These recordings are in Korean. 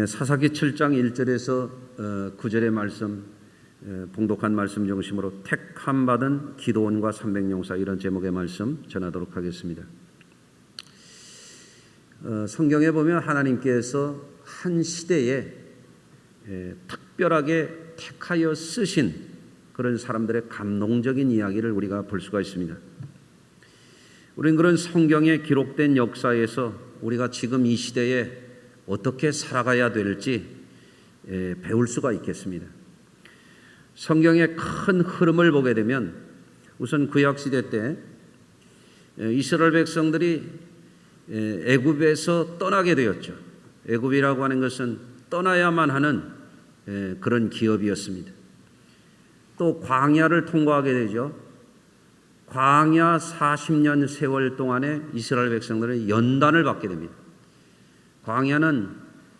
사사기 7장 1절에서 9절의 말씀, 봉독한 말씀 중심으로 택함 받은 기도원과 300용사, 이런 제목의 말씀 전하도록 하겠습니다. 성경에 보면 하나님께서 한 시대에 특별하게 택하여 쓰신 그런 사람들의 감동적인 이야기를 우리가 볼 수가 있습니다. 우리는 그런 성경에 기록된 역사에서 우리가 지금 이 시대에 어떻게 살아가야 될지 배울 수가 있겠습니다. 성경의 큰 흐름을 보게 되면 우선 구약시대 때 이스라엘 백성들이 애굽에서 떠나게 되었죠. 애굽이라고 하는 것은 떠나야만 하는 그런 기업이었습니다. 또 광야를 통과하게 되죠. 광야 40년 세월 동안에 이스라엘 백성들은 연단을 받게 됩니다. 광야는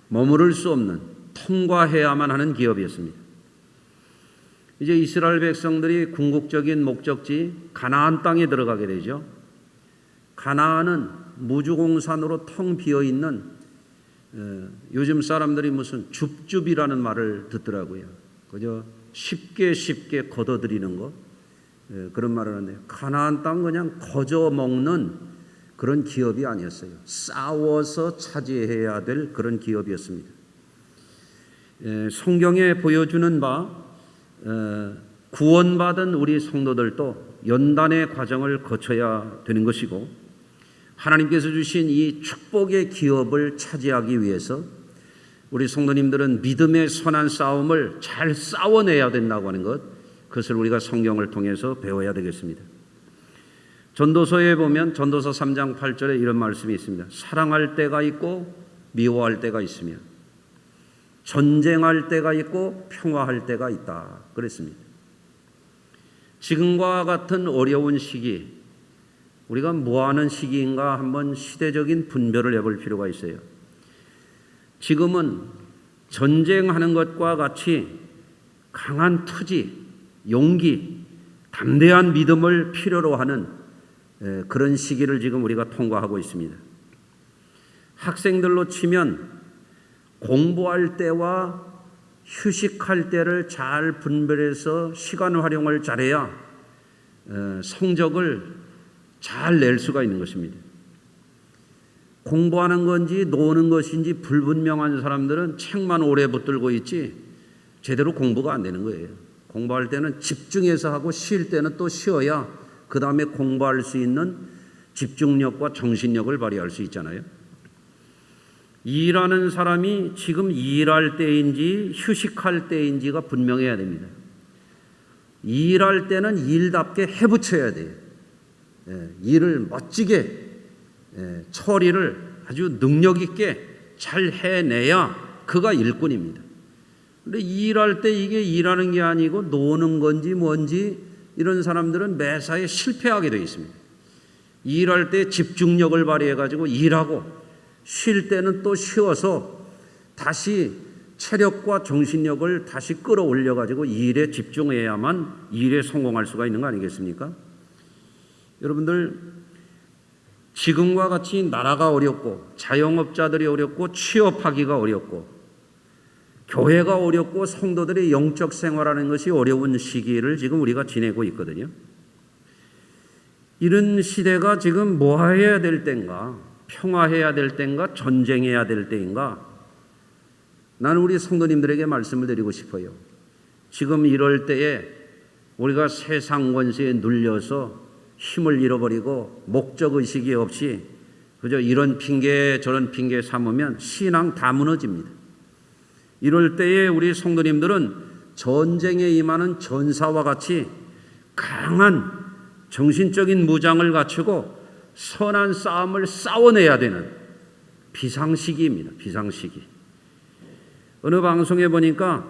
머무를 수 없는, 통과해야만 하는 기업이었습니다. 이제 이스라엘 백성들이 궁극적인 목적지 가나안 땅에 들어가게 되죠. 가나안은 무주공산으로 텅 비어있는, 요즘 사람들이 무슨 줍줍이라는 말을 듣더라고요. 그저 쉽게 걷어들이는 거, 그런 말을 하는데, 가나안 땅 그냥 거저 먹는 그런 기업이 아니었어요. 싸워서 차지해야 될 그런 기업이었습니다. 성경에 보여주는 바 구원받은 우리 성도들도 연단의 과정을 거쳐야 되는 것이고, 하나님께서 주신 이 축복의 기업을 차지하기 위해서 우리 성도님들은 믿음의 선한 싸움을 잘 싸워내야 된다고 하는 것, 그것을 우리가 성경을 통해서 배워야 되겠습니다. 전도서에 보면 전도서 3장 8절에 이런 말씀이 있습니다. 사랑할 때가 있고 미워할 때가 있으며 전쟁할 때가 있고 평화할 때가 있다 그랬습니다. 지금과 같은 어려운 시기, 우리가 뭐하는 시기인가 한번 시대적인 분별을 해볼 필요가 있어요. 지금은 전쟁하는 것과 같이 강한 투지, 용기, 담대한 믿음을 필요로 하는 그런 시기를 지금 우리가 통과하고 있습니다. 학생들로 치면 공부할 때와 휴식할 때를 잘 분별해서 시간 활용을 잘해야 성적을 잘 낼 수가 있는 것입니다. 공부하는 건지 노는 것인지 불분명한 사람들은 책만 오래 붙들고 있지 제대로 공부가 안 되는 거예요. 공부할 때는 집중해서 하고 쉴 때는 또 쉬어야 그 다음에 공부할 수 있는 집중력과 정신력을 발휘할 수 있잖아요. 일하는 사람이 지금 일할 때인지 휴식할 때인지가 분명해야 됩니다. 일할 때는 일답게 해붙여야 돼요. 일을 멋지게 처리를 아주 능력 있게 잘 해내야 그가 일꾼입니다. 그런데 일할 때 이게 일하는 게 아니고 노는 건지 뭔지 이런 사람들은 매사에 실패하게 되어 있습니다. 일할 때 집중력을 발휘해가지고 일하고 쉴 때는 또 쉬어서 다시 체력과 정신력을 다시 끌어올려가지고 일에 집중해야만 일에 성공할 수가 있는 거 아니겠습니까? 여러분들, 지금과 같이 나라가 어렵고 자영업자들이 어렵고 취업하기가 어렵고 교회가 어렵고 성도들의 영적 생활하는 것이 어려운 시기를 지금 우리가 지내고 있거든요. 이런 시대가 지금 뭐 해야 될 때인가? 평화해야 될 때인가? 전쟁해야 될 때인가? 나는 우리 성도님들에게 말씀을 드리고 싶어요. 지금 이럴 때에 우리가 세상 권세에 눌려서 힘을 잃어버리고 목적의식이 없이 그저 이런 핑계 저런 핑계 삼으면 신앙 다 무너집니다. 이럴 때에 우리 성도님들은 전쟁에 임하는 전사와 같이 강한 정신적인 무장을 갖추고 선한 싸움을 싸워내야 되는 비상시기입니다. 비상시기. 어느 방송에 보니까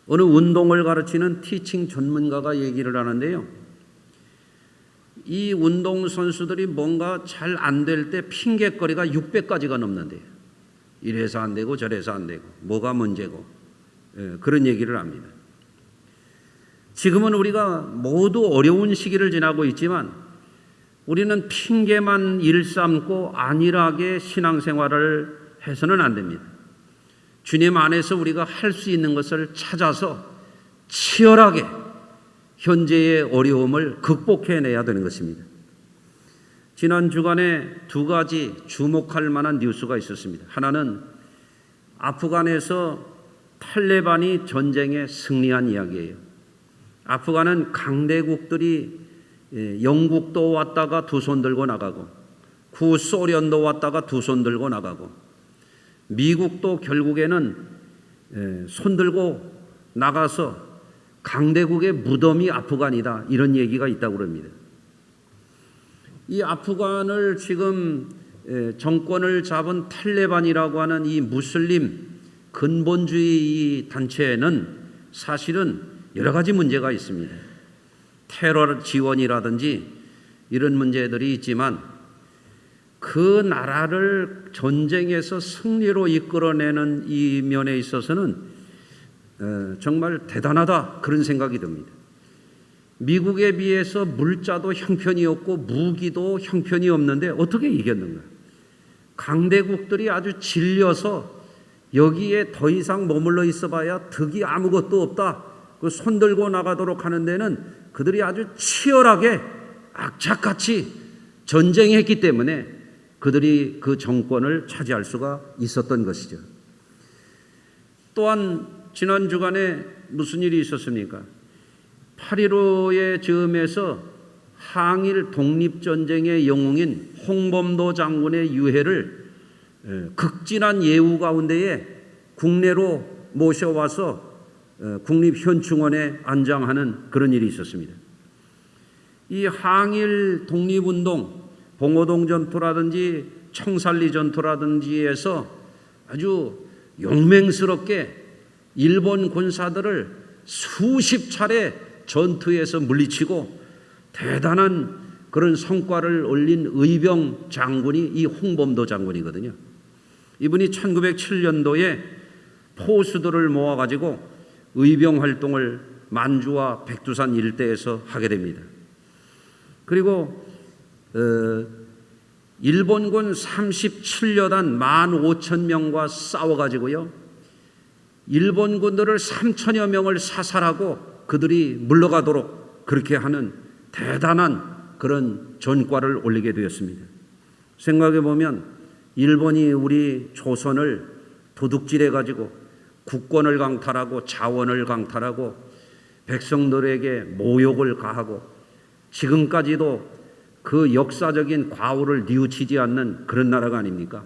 어느 운동을 가르치는 티칭 전문가가 얘기를 하는데요. 이 운동선수들이 뭔가 잘 안 될 때 핑계거리가 600가지가 넘는데요. 이래서 안 되고 저래서 안 되고 뭐가 문제고 그런 얘기를 합니다. 지금은 우리가 모두 어려운 시기를 지나고 있지만 우리는 핑계만 일삼고 안일하게 신앙생활을 해서는 안 됩니다. 주님 안에서 우리가 할 수 있는 것을 찾아서 치열하게 현재의 어려움을 극복해내야 되는 것입니다. 지난 주간에 두 가지 주목할 만한 뉴스가 있었습니다. 하나는 아프간에서 탈레반이 전쟁에 승리한 이야기예요. 아프간은 강대국들이 영국도 왔다가 두 손 들고 나가고 구소련도 왔다가 두 손 들고 나가고 미국도 결국에는 손 들고 나가서 강대국의 무덤이 아프간이다 이런 얘기가 있다고 그럽니다. 이 아프간을 지금 정권을 잡은 탈레반이라고 하는 이 무슬림 근본주의 단체에는 사실은 여러 가지 문제가 있습니다. 테러 지원이라든지 이런 문제들이 있지만 그 나라를 전쟁에서 승리로 이끌어내는 이 면에 있어서는 정말 대단하다 그런 생각이 듭니다. 미국에 비해서 물자도 형편이 없고 무기도 형편이 없는데 어떻게 이겼는가? 강대국들이 아주 질려서 여기에 더 이상 머물러 있어봐야 득이 아무것도 없다. 그 손 들고 나가도록 하는 데는 그들이 아주 치열하게 악착같이 전쟁했기 때문에 그들이 그 정권을 차지할 수가 있었던 것이죠. 또한 지난 주간에 무슨 일이 있었습니까? 8.15의 즈음에서 항일 독립전쟁의 영웅인 홍범도 장군의 유해를 극진한 예우 가운데에 국내로 모셔와서 국립현충원에 안장하는 그런 일이 있었습니다. 이 항일 독립운동, 봉오동 전투라든지 청살리 전투라든지에서 아주 용맹스럽게 일본 군사들을 수십 차례 전투에서 물리치고 대단한 그런 성과를 올린 의병 장군이 이 홍범도 장군이거든요. 이분이 1907년도에 포수들을 모아가지고 의병 활동을 만주와 백두산 일대에서 하게 됩니다. 그리고 일본군 37여단 15,000명과 싸워가지고요. 일본군들을 3,000여 명을 사살하고 그들이 물러가도록 그렇게 하는 대단한 그런 전과를 올리게 되었습니다. 생각해 보면 일본이 우리 조선을 도둑질해가지고 국권을 강탈하고 자원을 강탈하고 백성들에게 모욕을 가하고 지금까지도 그 역사적인 과오를 뉘우치지 않는 그런 나라가 아닙니까?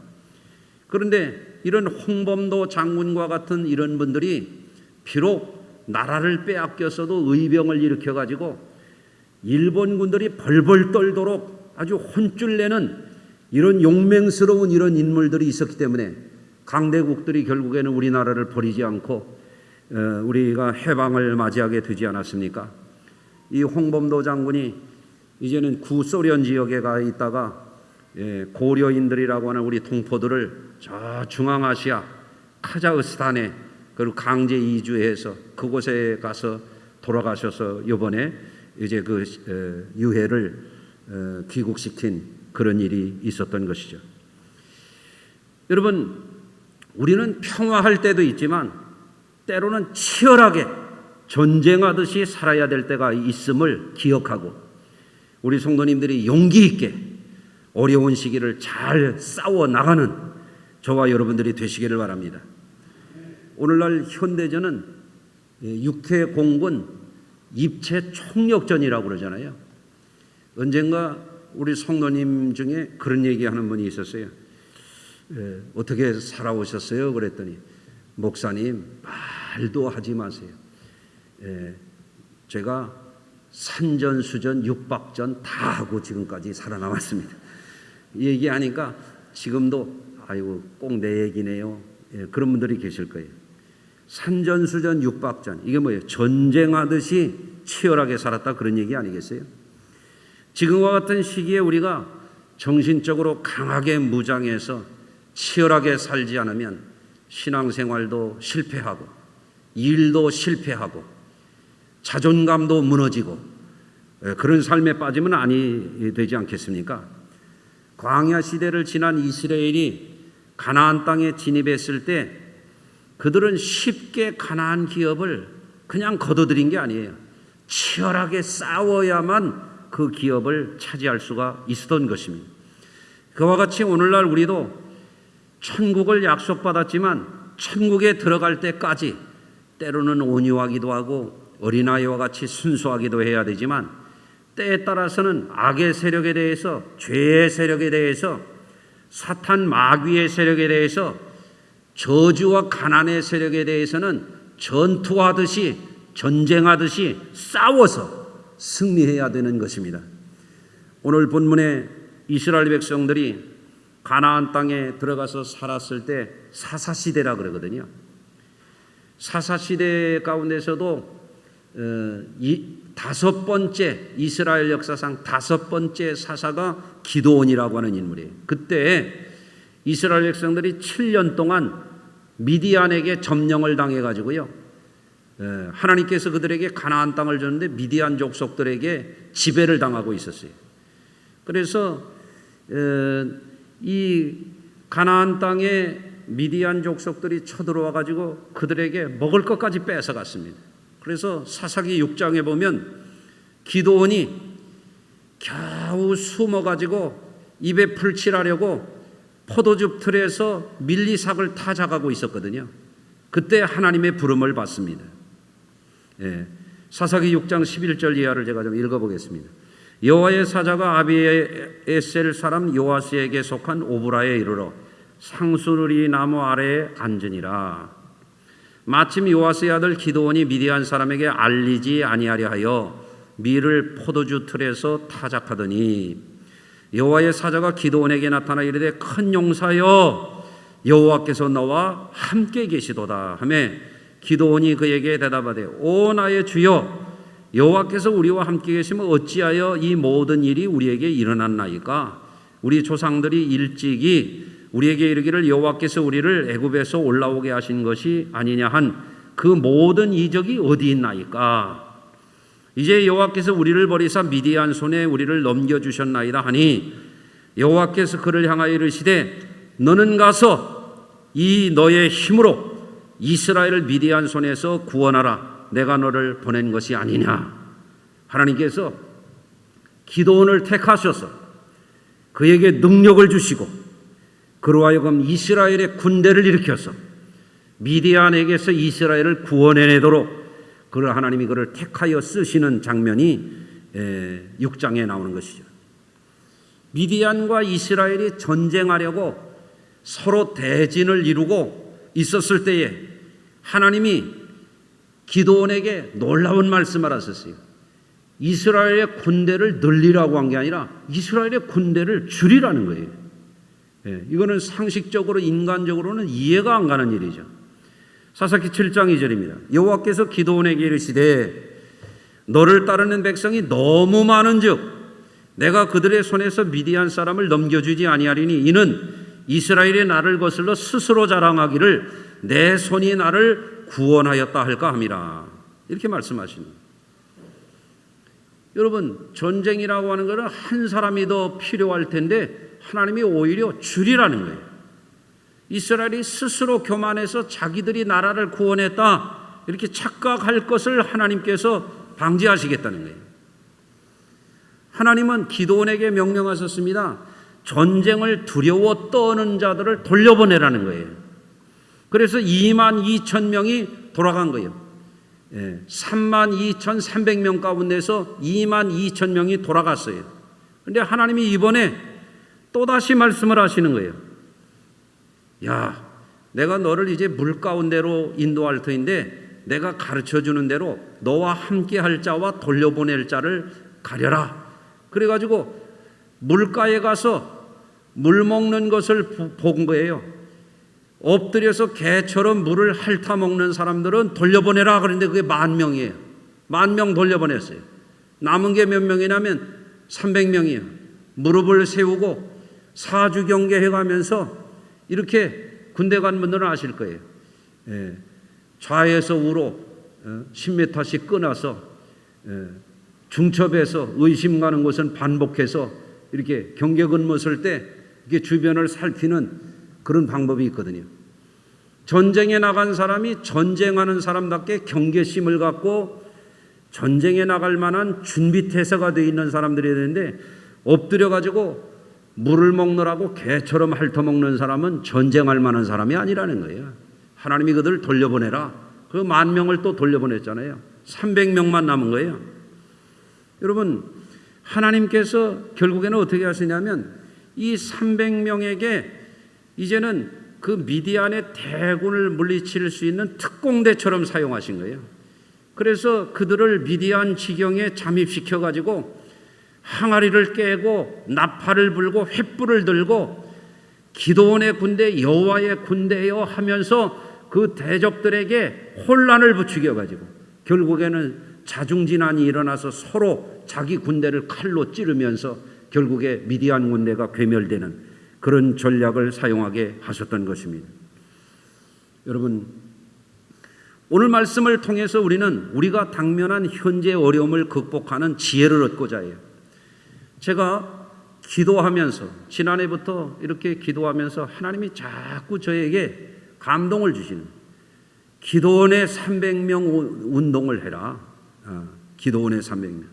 그런데 이런 홍범도 장군과 같은 이런 분들이 비록 나라를 빼앗겼어도 의병을 일으켜가지고 일본군들이 벌벌 떨도록 아주 혼쭐 내는 이런 용맹스러운 이런 인물들이 있었기 때문에 강대국들이 결국에는 우리나라를 버리지 않고 우리가 해방을 맞이하게 되지 않았습니까? 이 홍범도 장군이 이제는 구소련 지역에 가 있다가 고려인들이라고 하는 우리 동포들을 저 중앙아시아 카자흐스탄에 그리고 강제 이주해서 그곳에 가서 돌아가셔서 이번에 이제 그 유해를 귀국시킨 그런 일이 있었던 것이죠. 여러분, 우리는 평화할 때도 있지만 때로는 치열하게 전쟁하듯이 살아야 될 때가 있음을 기억하고 우리 성도님들이 용기 있게 어려운 시기를 잘 싸워 나가는 저와 여러분들이 되시기를 바랍니다. 오늘날 현대전은 육해공군 입체 총력전이라고 그러잖아요. 언젠가 우리 성도님 중에 그런 얘기하는 분이 있었어요. 어떻게 살아오셨어요? 그랬더니 목사님 말도 하지 마세요. 제가 산전수전 육박전 다 하고 지금까지 살아남았습니다. 이 얘기하니까 지금도 아이고 꼭 내 얘기네요. 그런 분들이 계실 거예요. 산전수전 육박전 이게 뭐예요? 전쟁하듯이 치열하게 살았다 그런 얘기 아니겠어요? 지금과 같은 시기에 우리가 정신적으로 강하게 무장해서 치열하게 살지 않으면 신앙생활도 실패하고 일도 실패하고 자존감도 무너지고 그런 삶에 빠지면 아니 되지 않겠습니까? 광야 시대를 지난 이스라엘이 가나안 땅에 진입했을 때 그들은 쉽게 가나안 기업을 그냥 거둬들인 게 아니에요. 치열하게 싸워야만 그 기업을 차지할 수가 있었던 것입니다. 그와 같이 오늘날 우리도 천국을 약속받았지만 천국에 들어갈 때까지 때로는 온유하기도 하고 어린아이와 같이 순수하기도 해야 되지만 때에 따라서는 악의 세력에 대해서, 죄의 세력에 대해서, 사탄 마귀의 세력에 대해서, 저주와 가난의 세력에 대해서는 전투하듯이, 전쟁하듯이 싸워서 승리해야 되는 것입니다. 오늘 본문에 이스라엘 백성들이 가나안 땅에 들어가서 살았을 때 사사시대라 그러거든요. 사사시대 가운데서도 이 다섯 번째, 이스라엘 역사상 다섯 번째 사사가 기드온이라고 하는 인물이에요. 그때 이스라엘 백성들이 7년 동안 미디안에게 점령을 당해가지고요, 하나님께서 그들에게 가나안 땅을 줬는데 미디안 족속들에게 지배를 당하고 있었어요. 그래서 이 가나안 땅에 미디안 족속들이 쳐들어와 가지고 그들에게 먹을 것까지 뺏어갔습니다. 그래서 사사기 6장에 보면 기드온이 겨우 숨어 가지고 입에 풀칠하려고 포도즙 틀에서 밀리삭을 타작하고 있었거든요. 그때 하나님의 부름을 받습니다. 사사기 6장 11절 이하를 제가 좀 읽어보겠습니다. 여호와의 사자가 아비에셀 사람 요아스에게 속한 오브라에 이르러 상수리 나무 아래에 앉으니라. 마침 요아스의 아들 기드온이 미디안 사람에게 알리지 아니하려 하여 밀을 포도주 틀에서 타작하더니 여호와의 사자가 기드온에게 나타나 이르되 큰 용사여 여호와께서 너와 함께 계시도다 하며 기드온이 그에게 대답하되 오 나의 주여 여호와께서 우리와 함께 계시면 어찌하여 이 모든 일이 우리에게 일어났나이까? 우리 조상들이 일찍이 우리에게 이르기를 여호와께서 우리를 애굽에서 올라오게 하신 것이 아니냐 한 그 모든 이적이 어디 있나이까? 이제 여호와께서 우리를 버리사 미디안 손에 우리를 넘겨주셨나이다 하니 여호와께서 그를 향하여 이르시되 너는 가서 이 너의 힘으로 이스라엘을 미디안 손에서 구원하라. 내가 너를 보낸 것이 아니냐. 하나님께서 기드온을 택하셔서 그에게 능력을 주시고 그로 하여금 이스라엘의 군대를 일으켜서 미디안에게서 이스라엘을 구원해내도록 그를 하나님이 그를 택하여 쓰시는 장면이 6장에 나오는 것이죠. 미디안과 이스라엘이 전쟁하려고 서로 대진을 이루고 있었을 때에 하나님이 기드온에게 놀라운 말씀을 하셨어요. 이스라엘의 군대를 늘리라고 한 게 아니라 이스라엘의 군대를 줄이라는 거예요. 이거는 상식적으로 인간적으로는 이해가 안 가는 일이죠. 사사기 7장 2절입니다. 여호와께서 기드온에게 이르시되 너를 따르는 백성이 너무 많은즉 내가 그들의 손에서 미디안 사람을 넘겨주지 아니하리니 이는 이스라엘이 나를 거슬러 스스로 자랑하기를 내 손이 나를 구원하였다 할까 함이라. 이렇게 말씀하시는 거예요. 여러분, 전쟁이라고 하는 것은 한 사람이 더 필요할 텐데 하나님이 오히려 줄이라는 거예요. 이스라엘이 스스로 교만해서 자기들이 나라를 구원했다 이렇게 착각할 것을 하나님께서 방지하시겠다는 거예요. 하나님은 기드온에게 명령하셨습니다. 전쟁을 두려워 떠는 자들을 돌려보내라는 거예요. 그래서 22,000명이 돌아간 거예요. 32,300명 가운데서 22,000명이 돌아갔어요. 그런데 하나님이 이번에 또다시 말씀을 하시는 거예요. 야, 내가 너를 이제 물 가운데로 인도할 터인데 내가 가르쳐주는 대로 너와 함께 할 자와 돌려보낼 자를 가려라. 그래가지고 물가에 가서 물 먹는 것을 본 거예요. 엎드려서 개처럼 물을 핥아 먹는 사람들은 돌려보내라 그랬는데 그게 10,000명이에요. 10,000명 돌려보냈어요. 남은 게 몇 명이냐면 300명이에요. 무릎을 세우고 사주 경계해가면서 이렇게 군대 간 분들은 아실 거예요. 좌에서 우로 10m씩 끊어서 중첩해서 의심 가는 곳은 반복해서 이렇게 경계 근무 쓸 때 이렇게 주변을 살피는 그런 방법이 있거든요. 전쟁에 나간 사람이 전쟁하는 사람답게 경계심을 갖고 전쟁에 나갈 만한 준비태세가 되어 있는 사람들이 되는데, 엎드려 가지고 물을 먹느라고 개처럼 핥아먹는 사람은 전쟁할 만한 사람이 아니라는 거예요. 하나님이 그들을 돌려보내라. 그 10,000명을 또 돌려보냈잖아요. 300명만 남은 거예요. 여러분, 하나님께서 결국에는 어떻게 하시냐면 이 300명에게 이제는 그 미디안의 대군을 물리칠 수 있는 특공대처럼 사용하신 거예요. 그래서 그들을 미디안 지경에 잠입시켜 가지고 항아리를 깨고 나팔을 불고 횃불을 들고 기도원의 군대 여호와의 군대여 하면서 그 대적들에게 혼란을 부추겨 가지고 결국에는 자중진환이 일어나서 서로 자기 군대를 칼로 찌르면서 결국에 미디안 군대가 괴멸되는 그런 전략을 사용하게 하셨던 것입니다. 여러분, 오늘 말씀을 통해서 우리는 우리가 당면한 현재 어려움을 극복하는 지혜를 얻고자 해요. 제가 기도하면서 지난해부터 이렇게 기도하면서 하나님이 자꾸 저에게 감동을 주시는, 기도원의 300명 운동을 해라. 기도원의 300명.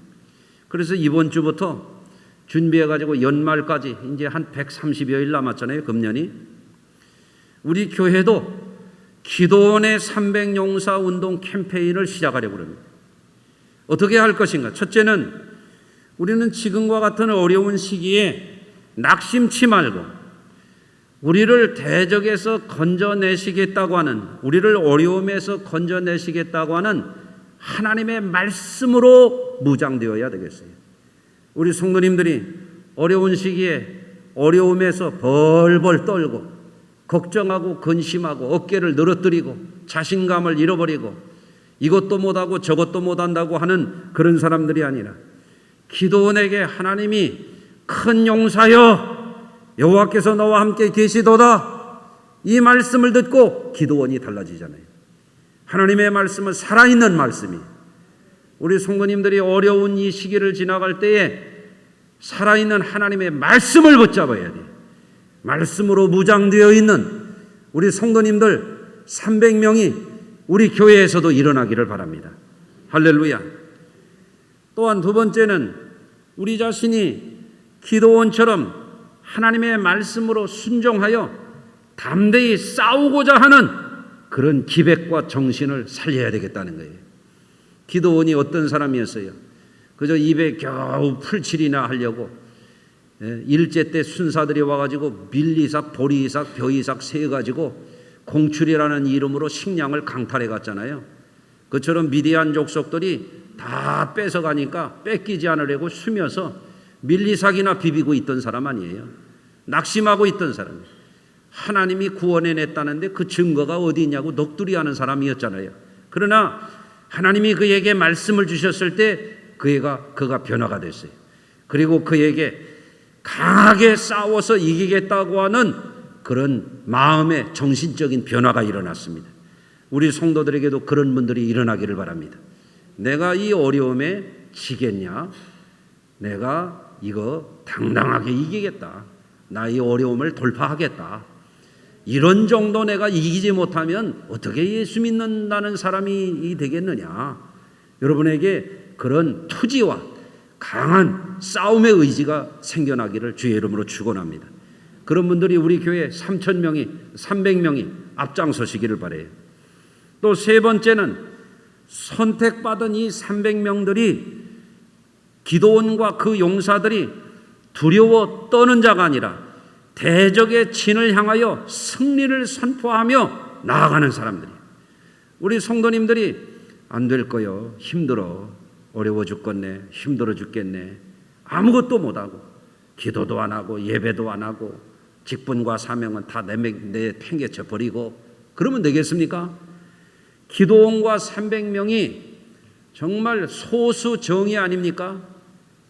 그래서 이번 주부터 준비해가지고 연말까지 이제 한 130여일 남았잖아요. 금년이. 우리 교회도 기도원의 300용사 운동 캠페인을 시작하려고 합니다. 어떻게 할 것인가? 첫째는 우리는 지금과 같은 어려운 시기에 낙심치 말고 우리를 대적에서 건져내시겠다고 하는, 우리를 어려움에서 건져내시겠다고 하는 하나님의 말씀으로 무장되어야 되겠어요. 우리 성도님들이 어려운 시기에 어려움에서 벌벌 떨고 걱정하고 근심하고 어깨를 늘어뜨리고 자신감을 잃어버리고 이것도 못하고 저것도 못한다고 하는 그런 사람들이 아니라, 기도원에게 하나님이 큰 용사여 여호와께서 너와 함께 계시도다, 이 말씀을 듣고 기도원이 달라지잖아요. 하나님의 말씀은 살아있는 말씀이, 우리 성도님들이 어려운 이 시기를 지나갈 때에 살아있는 하나님의 말씀을 붙잡아야 돼요. 말씀으로 무장되어 있는 우리 성도님들 300명이 우리 교회에서도 일어나기를 바랍니다. 할렐루야. 또한 두 번째는 우리 자신이 기도원처럼 하나님의 말씀으로 순종하여 담대히 싸우고자 하는 그런 기백과 정신을 살려야 되겠다는 거예요. 기도원이 어떤 사람이었어요? 그저 입에 겨우 풀칠이나 하려고 일제 때 순사들이 와가지고 밀리삭, 보리이삭, 벼이삭 세가지고 공출이라는 이름으로 식량을 강탈해 갔잖아요. 그처럼 미디안 족속들이 다 뺏어가니까 뺏기지 않으려고 숨어서 밀리삭이나 비비고 있던 사람 아니에요. 낙심하고 있던 사람. 하나님이 구원해냈다는데 그 증거가 어디 있냐고 넋두리하는 사람이었잖아요. 그러나 하나님이 그에게 말씀을 주셨을 때 그가 변화가 됐어요. 그리고 그에게 강하게 싸워서 이기겠다고 하는 그런 마음의 정신적인 변화가 일어났습니다. 우리 성도들에게도 그런 분들이 일어나기를 바랍니다. 내가 이 어려움에 지겠냐? 내가 이거 당당하게 이기겠다. 나 이 어려움을 돌파하겠다. 이런 정도 내가 이기지 못하면 어떻게 예수 믿는다는 사람이 되겠느냐? 여러분에게 그런 투지와 강한 싸움의 의지가 생겨나기를 주의 이름으로 축원합니다. 그런 분들이 우리 교회 300명이 앞장서시기를 바라요. 또 세 번째는 선택받은 이 300명들이, 기도원과 그 용사들이 두려워 떠는 자가 아니라 대적의 진을 향하여 승리를 선포하며 나아가는 사람들이에요. 우리 성도님들이 안 될 거요, 힘들어, 어려워 죽겠네, 힘들어 죽겠네, 아무것도 못하고 기도도 안 하고 예배도 안 하고 직분과 사명은 다 내팽개쳐 버리고 그러면 되겠습니까? 기도원과 300명이 정말 소수 정예 아닙니까?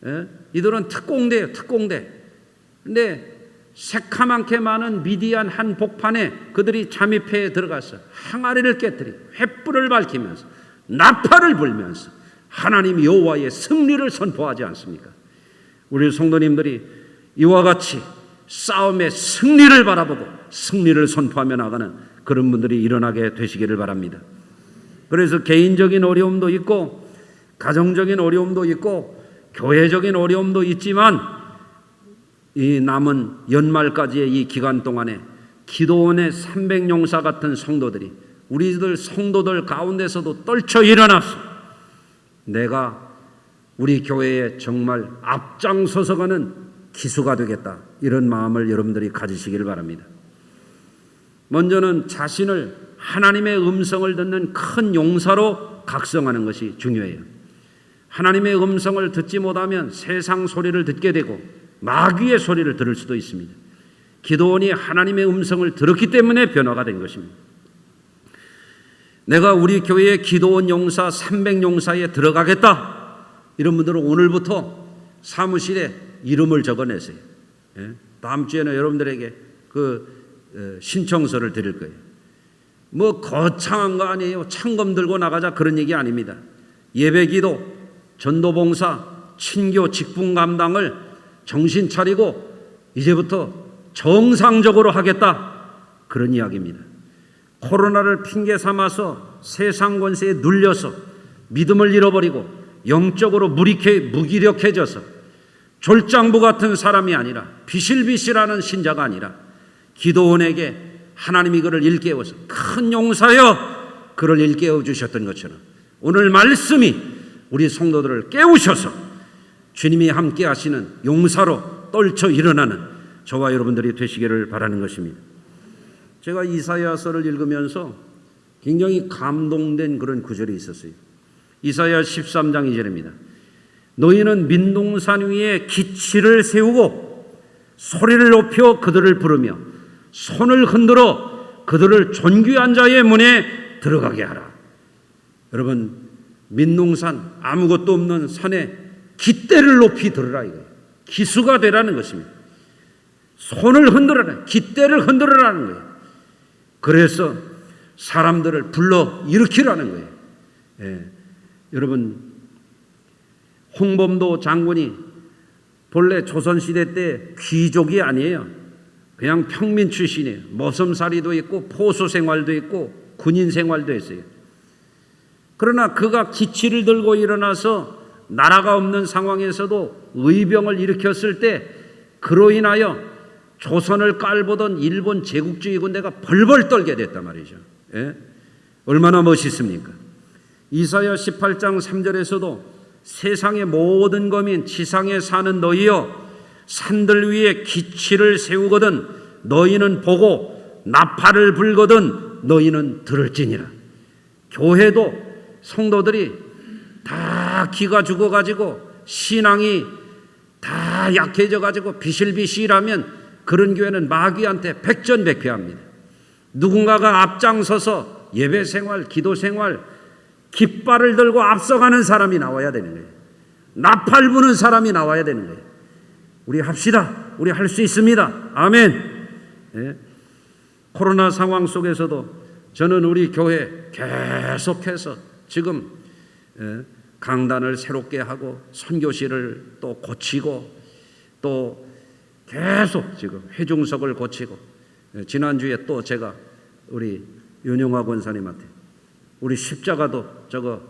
예? 이들은 특공대예요, 특공대. 근데 새카맣게 많은 미디안 한 복판에 그들이 잠입해 들어가서 항아리를 깨뜨리고 횃불을 밝히면서 나팔을 불면서 하나님 여호와의 승리를 선포하지 않습니까? 우리 성도님들이 이와 같이 싸움의 승리를 바라보고 승리를 선포하며 나가는 그런 분들이 일어나게 되시기를 바랍니다. 그래서 개인적인 어려움도 있고 가정적인 어려움도 있고 교회적인 어려움도 있지만 이 남은 연말까지의 이 기간 동안에 기도원의 300용사 같은 성도들이 우리들 성도들 가운데서도 떨쳐 일어나서 내가 우리 교회에 정말 앞장서서 가는 기수가 되겠다, 이런 마음을 여러분들이 가지시길 바랍니다. 먼저는 자신을 하나님의 음성을 듣는 큰 용사로 각성하는 것이 중요해요. 하나님의 음성을 듣지 못하면 세상 소리를 듣게 되고 마귀의 소리를 들을 수도 있습니다. 기도원이 하나님의 음성을 들었기 때문에 변화가 된 것입니다. 내가 우리 교회의 기도원 용사 300용사에 들어가겠다, 이런 분들은 오늘부터 사무실에 이름을 적어내세요. 다음 주에는 여러분들에게 신청서를 드릴 거예요. 뭐 거창한 거 아니에요. 창검 들고 나가자, 그런 얘기 아닙니다. 예배기도, 전도봉사, 친교, 직분 감당을 정신 차리고 이제부터 정상적으로 하겠다, 그런 이야기입니다. 코로나를 핑계 삼아서 세상 권세에 눌려서 믿음을 잃어버리고 영적으로 무기력해져서 졸장부 같은 사람이 아니라, 비실비실하는 신자가 아니라 기도원에게 하나님이 그를 일깨워서 큰 용사여, 그를 일깨워 주셨던 것처럼 오늘 말씀이 우리 성도들을 깨우셔서 주님이 함께 하시는 용사로 떨쳐 일어나는 저와 여러분들이 되시기를 바라는 것입니다. 제가 이사야서를 읽으면서 굉장히 감동된 그런 구절이 있었어요. 이사야 13장 2절입니다. 너희는 민둥산 위에 기치를 세우고 소리를 높여 그들을 부르며 손을 흔들어 그들을 존귀한 자의 문에 들어가게 하라. 여러분, 민둥산, 아무것도 없는 산에 깃대를 높이 들으라, 이거예요. 기수가 되라는 것입니다. 손을 흔들어라, 깃대를 흔들어라는 거예요. 그래서 사람들을 불러 일으키라는 거예요. 여러분, 홍범도 장군이 본래 조선시대 때 귀족이 아니에요. 그냥 평민 출신이에요. 머슴살이도 있고 포수 생활도 있고 군인 생활도 했어요. 그러나 그가 기치를 들고 일어나서 나라가 없는 상황에서도 의병을 일으켰을 때 그로 인하여 조선을 깔보던 일본 제국주의 군대가 벌벌 떨게 됐단 말이죠. 얼마나 멋있습니까? 이사야 18장 3절에서도 세상의 모든 거민 지상에 사는 너희여 산들 위에 기치를 세우거든 너희는 보고 나팔을 불거든 너희는 들을지니라. 교회도 성도들이 다 기가 죽어가지고 신앙이 다 약해져가지고 비실비실하면 그런 교회는 마귀한테 백전백패합니다. 누군가가 앞장서서 예배생활, 기도생활, 깃발을 들고 앞서가는 사람이 나와야 되는 거예요. 나팔 부는 사람이 나와야 되는 거예요. 우리 합시다. 우리 할 수 있습니다. 아멘. 코로나 상황 속에서도 저는 우리 교회 계속해서 지금 강단을 새롭게 하고 선교실을 또 고치고 또 계속 지금 회중석을 고치고, 지난주에 또 제가 우리 윤영화 권사님한테 우리 십자가도 저거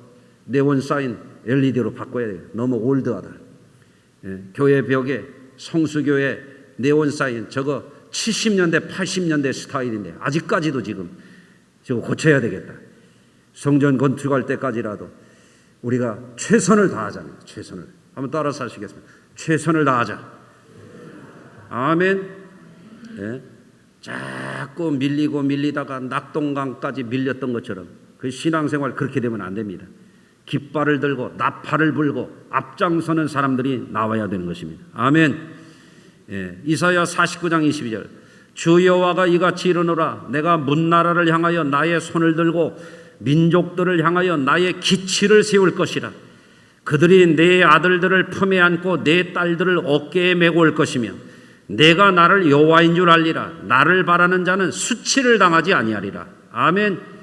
네온 사인 LED로 바꿔야 돼요. 너무 올드하다. 교회 벽에 성수교회 네온 사인 저거 70년대 80년대 스타일인데 아직까지도 지금 저거 고쳐야 되겠다. 성전 건축할 때까지라도 우리가 최선을 다하자는, 최선을 한번 따라서 하시겠습니다. 최선을 다하자. 아멘. 자꾸 밀리다가 낙동강까지 밀렸던 것처럼 그 신앙생활 그렇게 되면 안 됩니다. 깃발을 들고 나팔을 불고 앞장서는 사람들이 나와야 되는 것입니다. 아멘. 이사야 49장 22절 주 여호와가 이같이 이르노라 내가 문나라를 향하여 나의 손을 들고 민족들을 향하여 나의 기치를 세울 것이라. 그들이 내 아들들을 품에 안고 내 딸들을 어깨에 메고 올 것이며 내가 나를 여호와인 줄 알리라. 나를 바라는 자는 수치를 당하지 아니하리라. 아멘.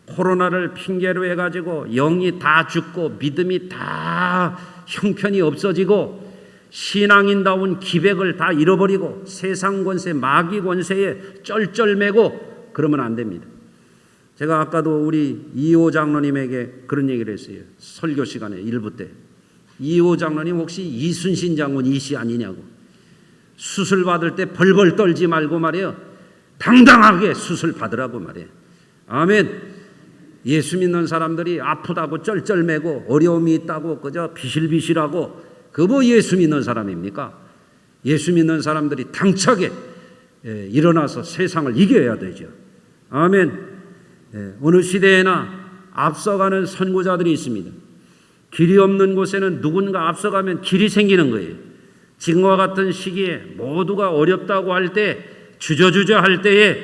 코로나를 핑계로 해가지고 영이 다 죽고 믿음이 다 형편이 없어지고 신앙인다운 기백을 다 잃어버리고 세상 권세 마귀 권세에 쩔쩔매고 그러면 안 됩니다. 제가 아까도 우리 이호 장로님에게 그런 얘기를 했어요. 설교 시간에 일부 때. 이호 장로님 혹시 이순신 장군 이씨 아니냐고. 수술 받을 때 벌벌 떨지 말고 말이에요. 당당하게 수술 받으라고 말이에요. 아멘. 예수 믿는 사람들이 아프다고 쩔쩔매고 어려움이 있다고 그저 비실비실하고 그 뭐 예수 믿는 사람입니까? 예수 믿는 사람들이 당차게 일어나서 세상을 이겨야 되죠. 아멘. 어느 시대에나 앞서가는 선구자들이 있습니다. 길이 없는 곳에는 누군가 앞서가면 길이 생기는 거예요. 지금과 같은 시기에 모두가 어렵다고 할 때, 주저주저 할 때에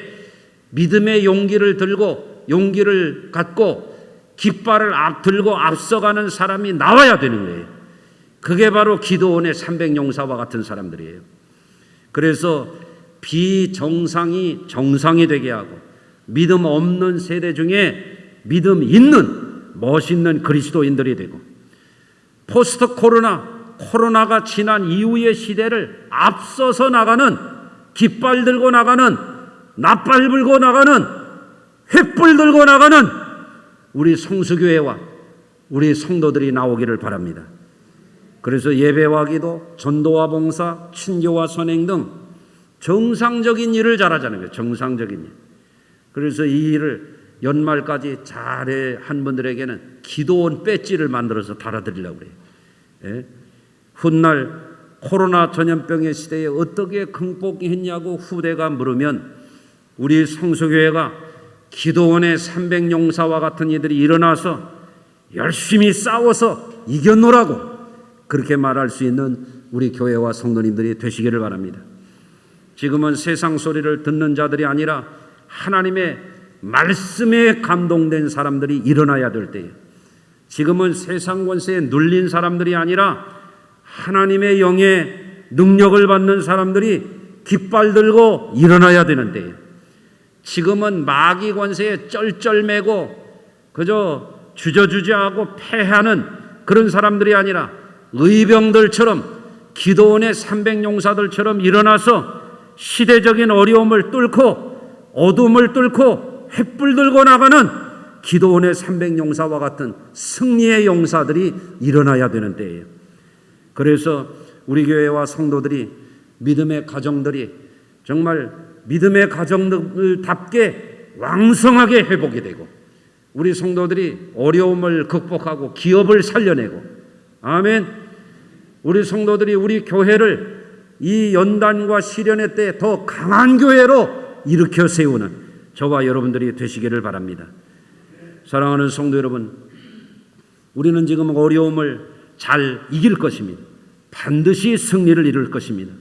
믿음의 용기를 들고 용기를 갖고 깃발을 들고 앞서가는 사람이 나와야 되는 거예요. 그게 바로 기도원의 300용사와 같은 사람들이에요. 그래서 비정상이 정상이 되게 하고 믿음 없는 세대 중에 믿음 있는 멋있는 그리스도인들이 되고 포스트 코로나가 지난 이후의 시대를 앞서서 나가는 깃발 들고 나가는 낫발 불고 나가는 횃불 들고 나가는 우리 성수교회와 우리 성도들이 나오기를 바랍니다. 그래서 예배와 기도, 전도와 봉사, 친교와 선행 등 정상적인 일을 잘하자는 거예요. 정상적인 일. 그래서 이 일을 연말까지 잘해 한 분들에게는 기도원 배지를 만들어서 달아드리려고 그래요. 예? 훗날 코로나 전염병의 시대에 어떻게 극복했냐고 후대가 물으면 우리 성수교회가 기도원의 300용사와 같은 이들이 일어나서 열심히 싸워서 이겨노라고 그렇게 말할 수 있는 우리 교회와 성도님들이 되시기를 바랍니다. 지금은 세상 소리를 듣는 자들이 아니라 하나님의 말씀에 감동된 사람들이 일어나야 될 때에, 지금은 세상 권세에 눌린 사람들이 아니라 하나님의 영의 능력을 받는 사람들이 깃발 들고 일어나야 되는 때에, 지금은 마귀 권세에 쩔쩔매고 그저 주저주저하고 패하는 그런 사람들이 아니라 의병들처럼 기도원의 300용사들처럼 일어나서 시대적인 어려움을 뚫고 어둠을 뚫고 횃불 들고 나가는 기도원의 300용사와 같은 승리의 용사들이 일어나야 되는 때예요. 그래서 우리 교회와 성도들이 믿음의 가정들이 정말 믿음의 가정들답게 왕성하게 회복이 되고 우리 성도들이 어려움을 극복하고 기업을 살려내고 아멘. 우리 성도들이 우리 교회를 이 연단과 시련의 때 더 강한 교회로 일으켜 세우는 저와 여러분들이 되시기를 바랍니다. 사랑하는 성도 여러분, 우리는 지금 어려움을 잘 이길 것입니다. 반드시 승리를 이룰 것입니다.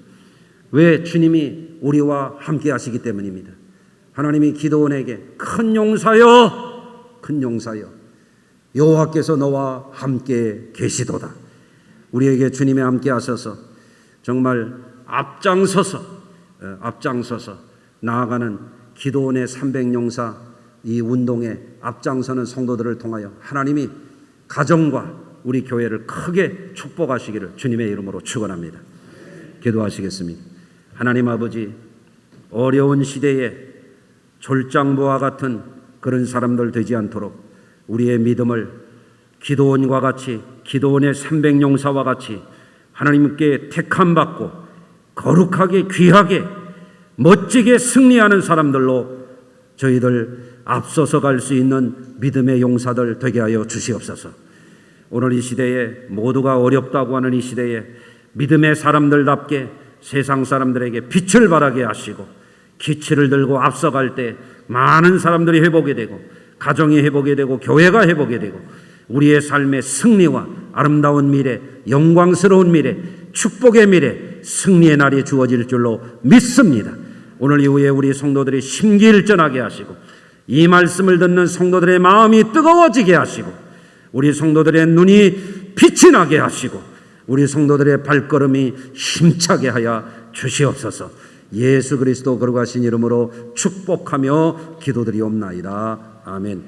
왜? 주님이 우리와 함께 하시기 때문입니다. 하나님이 기도원에게 큰 용사여, 큰 용사여, 여호와께서 너와 함께 계시도다. 우리에게 주님이 함께 하셔서 정말 앞장서서 나아가는 기도원의 300용사 이 운동에 앞장서는 성도들을 통하여 하나님이 가정과 우리 교회를 크게 축복하시기를 주님의 이름으로 축원합니다. 기도하시겠습니다. 하나님 아버지, 어려운 시대에 졸장부와 같은 그런 사람들 되지 않도록 우리의 믿음을 기도원과 같이 기도원의 300용사와 같이 하나님께 택함받고 거룩하게 귀하게 멋지게 승리하는 사람들로 저희들 앞서서 갈 수 있는 믿음의 용사들 되게 하여 주시옵소서. 오늘 이 시대에 모두가 어렵다고 하는 이 시대에 믿음의 사람들답게 세상 사람들에게 빛을 발하게 하시고 기치를 들고 앞서갈 때 많은 사람들이 회복이 되고 가정이 회복이 되고 교회가 회복이 되고 우리의 삶의 승리와 아름다운 미래, 영광스러운 미래, 축복의 미래, 승리의 날이 주어질 줄로 믿습니다. 오늘 이후에 우리 성도들이 심기일전하게 하시고 이 말씀을 듣는 성도들의 마음이 뜨거워지게 하시고 우리 성도들의 눈이 빛이 나게 하시고 우리 성도들의 발걸음이 힘차게 하여 주시옵소서. 예수 그리스도 거룩하신 이름으로 축복하며 기도드리옵나이다. 아멘.